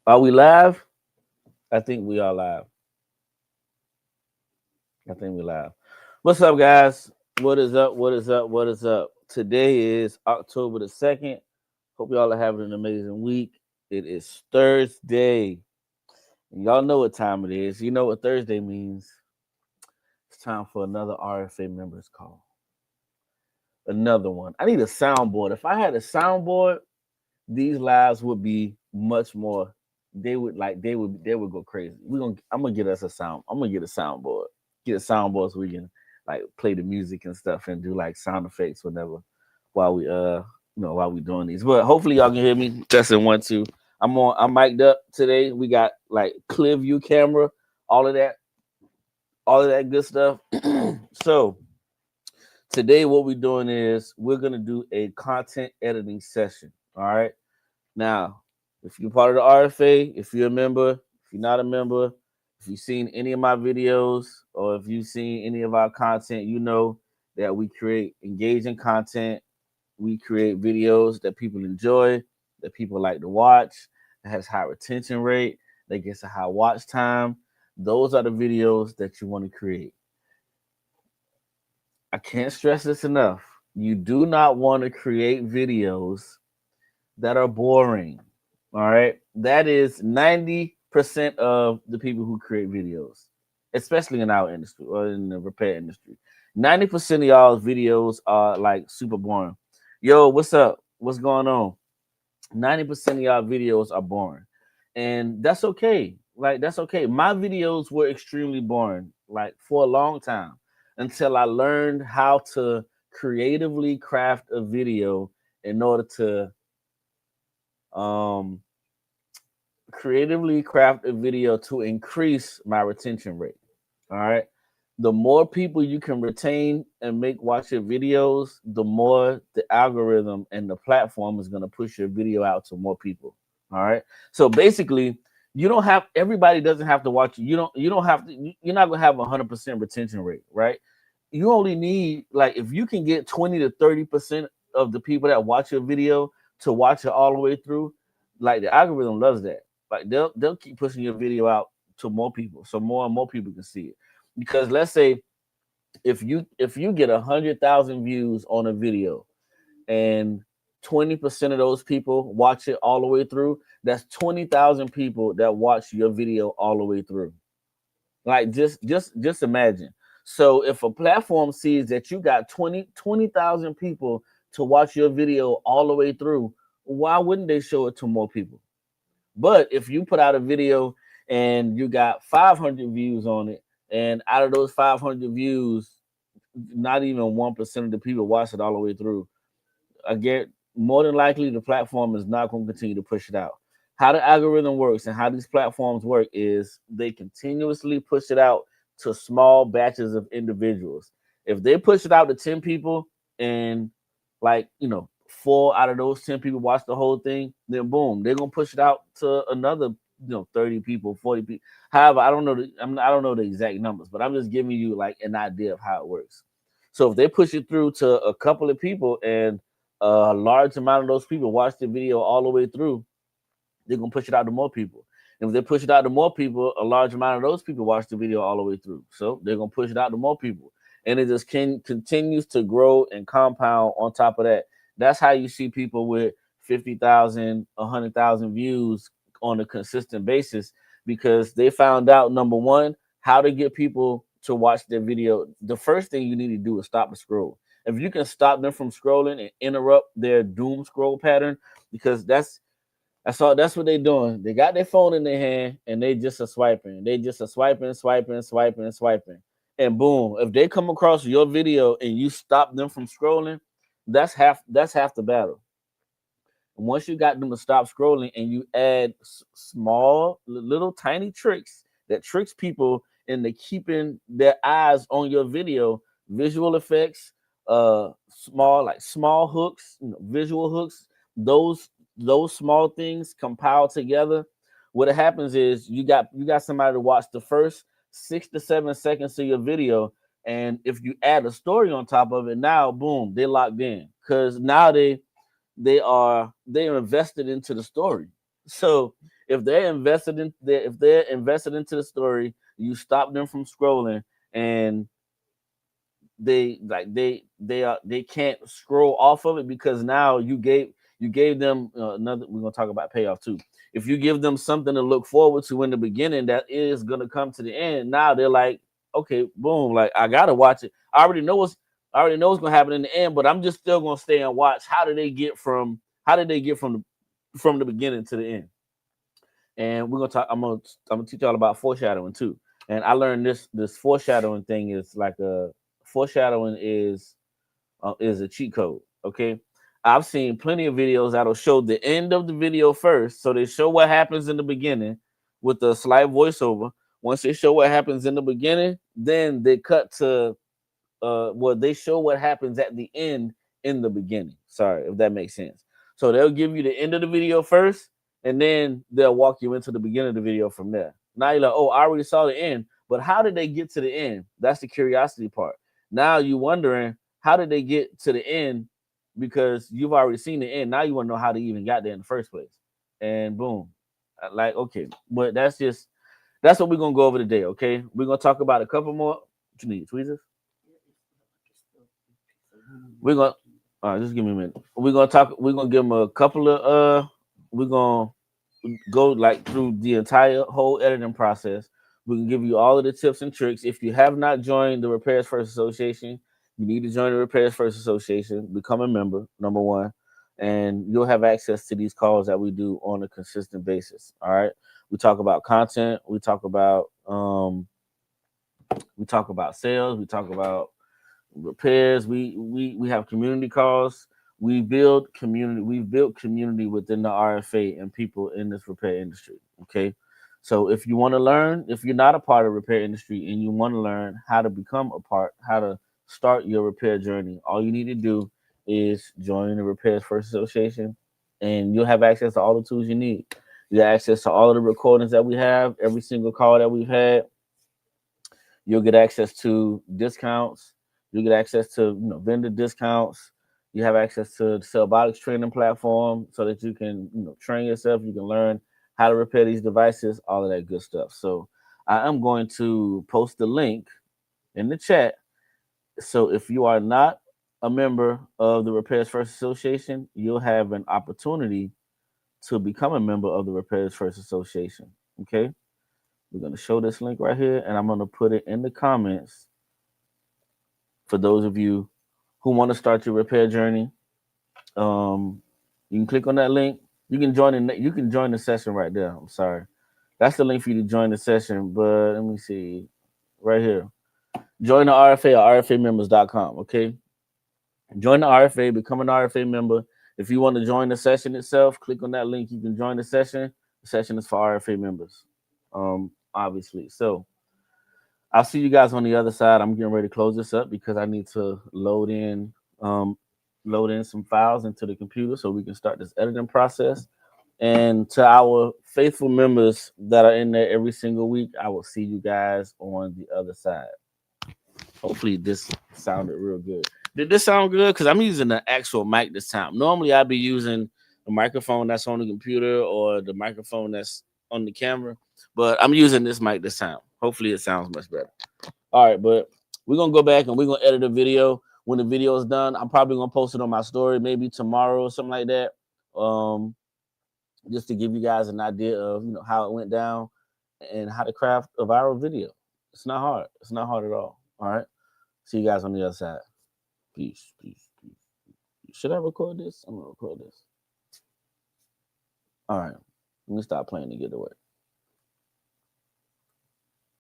Are we live? I think we are live. I think we live. What's up, guys? What is up? What is up? What is up? Today is October the 2nd. Hope y'all are having an amazing week. It is Thursday. And y'all know what time it is. You know what Thursday means. It's time for another RFA members call. Another one. I need a soundboard. If I had a soundboard, these lives would be much more. They would go crazy. I'm gonna get us a sound. I'm gonna get a soundboard. Get a soundboard so we can like play the music and stuff and do like sound effects whenever while while we doing these. But hopefully y'all can hear me. Testing 1 2. I'm mic'd up today. We got like clear view camera, all of that, good stuff. So today what we're doing is we're gonna do a content editing session. All right. Now, if you're part of the RFA, if you're a member, if you're not a member, if you've seen any of my videos or if you've seen any of our content, you know that we create engaging content. We create videos that people enjoy, that people like to watch, that has high retention rate, that gets a high watch time. Those are the videos that you want to create. I can't stress this enough. You do not want to create videos that are boring. All right. That is 90% of the people who create videos, especially in our industry or in the repair industry. 90% of y'all's videos are like super boring. Yo, what's up? What's going on? 90% of y'all videos are boring. And that's okay. Like, that's okay. My videos were extremely boring, like for a long time, until I learned how to creatively craft a video in order to um creatively craft a video to increase my retention rate. All right. The more people you can retain and make watch your videos, the more the algorithm and the platform is going to push your video out to more people. All right. So basically, you don't have everybody doesn't have to watch you. You don't have to you're not going to have 100% retention rate, right? You only need like if you can get 20 to 30% of the people that watch your video to watch it all the way through, like the algorithm loves that. Like they'll keep pushing your video out to more people, so more and more people can see it. Because let's say if you get 100,000 views on a video and 20% of those people watch it all the way through, that's 20,000 people that watch your video all the way through. Like just imagine. So if a platform sees that you got 20,000 people to watch your video all the way through, why wouldn't they show it to more people? But if you put out a video and you got 500 views on it, and out of those 500 views, not even 1% of the people watch it all the way through, again, more than likely the platform is not going to continue to push it out. How the algorithm works and how these platforms work is they continuously push it out to small batches of individuals. If they push it out to 10 people and like, 4 out of those 10 people watch the whole thing, then boom, they're going to push it out to another 30 people, 40 people. However, I don't know the exact numbers, but I'm just giving you like an idea of how it works. So if they push it through to a couple of people and a large amount of those people watch the video all the way through, they're gonna push it out to more people. And if they push it out to more people, a large amount of those people watch the video all the way through. So they're gonna push it out to more people. And it just continues to grow and compound on top of that. That's how you see people with 50,000, 100,000 views on a consistent basis because they found out number one, how to get people to watch their video. The first thing you need to do is stop the scroll. If you can stop them from scrolling and interrupt their doom scroll pattern, because that's what they're doing. They got their phone in their hand and they just are swiping. They just are swiping, swiping, swiping, swiping. And boom, if they come across your video and you stop them from scrolling, that's half the battle. And once you got them to stop scrolling and you add small, little tiny tricks that tricks people into keeping their eyes on your video, visual effects, small hooks, visual hooks, those those small things compiled together. What happens is you got somebody to watch the first 6 to 7 seconds of your video, and if you add a story on top of it, now boom, they locked in because now they're invested into the story. So if they're invested into the story, you stop them from scrolling, and they can't scroll off of it, because now you gave them another. We're gonna talk about payoff too. If you give them something to look forward to in the beginning that is gonna come to the end, now they're like, okay, boom, like I gotta watch it. I already know what's gonna happen in the end, but I'm just still gonna stay and watch. How did they get from the beginning to the end? And we're gonna talk. I'm gonna teach y'all about foreshadowing too. And I learned this foreshadowing thing is like a foreshadowing is a cheat code. Okay, I've seen plenty of videos that'll show the end of the video first, so they show what happens in the beginning with a slight voiceover. Once they show what happens in the beginning, then they cut to well, they show what happens at the end in the beginning. Sorry if that makes sense. So they'll give you the end of the video first, and then they'll walk you into the beginning of the video from there. Now you're like, oh, I already saw the end, but how did they get to the end? That's the curiosity part. Now you wondering, how did they get to the end? Because you've already seen the end. Now you want to know how they even got there in the first place. And boom, like okay, but that's what we're gonna go over today. Okay, we're gonna talk about a couple more. What you need, tweezers? We're gonna just give me a minute. We're gonna talk. We're gonna give them a couple of We're gonna go like through the entire whole editing process. We can give you all of the tips and tricks. If you have not joined the Repairs First Association, you need to join the Repairs First Association. Become a member, number one, and you'll have access to these calls that we do on a consistent basis. All right. We talk about content. We talk about sales. We talk about repairs. We have community calls. We build community. We've built community within the RFA and people in this repair industry. Okay, so if you want to learn, if you're not a part of repair industry and you want to learn how to become a part, how to start your repair journey, all you need to do is join the Repairs First Association, and you'll have access to all the tools you need. You have access to all of the recordings that we have, every single call that we've had. You'll get access to discounts. You'll get access to vendor discounts. You have access to the Cellbotics training platform so that you can train yourself. You can learn how to repair these devices, all of that good stuff. So I am going to post the link in the chat. So if you are not a member of the Repairs First Association, you'll have an opportunity to become a member of the Repairs First Association. Okay. We're going to show this link right here, and I'm going to put it in the comments for those of you who want to start your repair journey. You can click on that link. You can join the session right there. I'm sorry. That's the link for you to join the session, but let me see right here. Join the RFA at rfamembers.com, okay? Join the RFA, become an RFA member. If you want to join the session itself, click on that link. You can join the session. The session is for RFA members. Obviously. So I'll see you guys on the other side. I'm getting ready to close this up because I need to load in some files into the computer so we can start this editing process. And to our faithful members that are in there every single week, I will see you guys on the other side. Hopefully this sounded real good. Did this sound good? Because I'm using the actual mic this time. Normally I'd be using the microphone that's on the computer or the microphone that's on the camera, but I'm using this mic this time. Hopefully it sounds much better. All right, but we're gonna go back and we're gonna edit a video. When the video is done, I'm probably gonna post it on my story maybe tomorrow or something like that. Just to give you guys an idea of how it went down and how to craft a viral video. It's not hard. It's not hard at all. All right. See you guys on the other side. Peace. Peace. Peace. Should I record this? I'm gonna record this. All right. Let me stop playing to get to work.